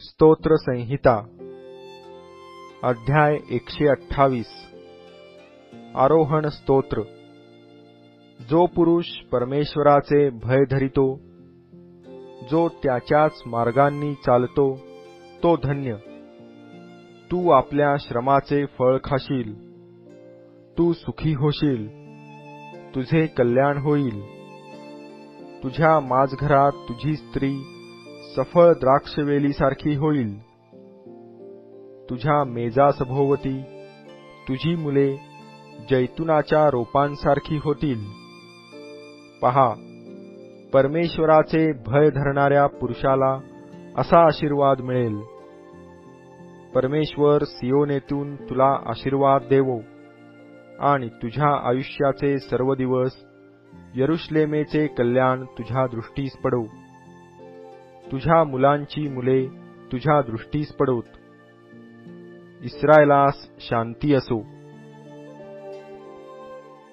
स्तोत्र संहिता अध्याय 128 आरोहण स्तोत्र। जो पुरुष परमेश्वराचे भय धरितो, जो त्याच्याच मार्गांनी चालतो, तो धन्य। तू आपल्या श्रमाचे फळ खाशील, तू सुखी होशील, तुझे कल्याण होईल। तुझ्या माझघरात तुझी स्त्री सफळ द्राक्षवेलीसारखी होईल। तुझ्या मेजासभोवती तुझी मुले जैतुनाच्या रोपांसारखी होतील। पहा, परमेश्वराचे भय धरणाऱ्या पुरुषाला असा आशीर्वाद मिळेल। परमेश्वर सियोनेतून तुला आशीर्वाद देवो आणि तुझ्या आयुष्याचे सर्व दिवस यरुशलेमेचे कल्याण तुझ्या दृष्टीस पडो। तुझ्या मुलांची मुले तुझ्या दृष्टीस पडोत। इस्रायेलास शांती असो।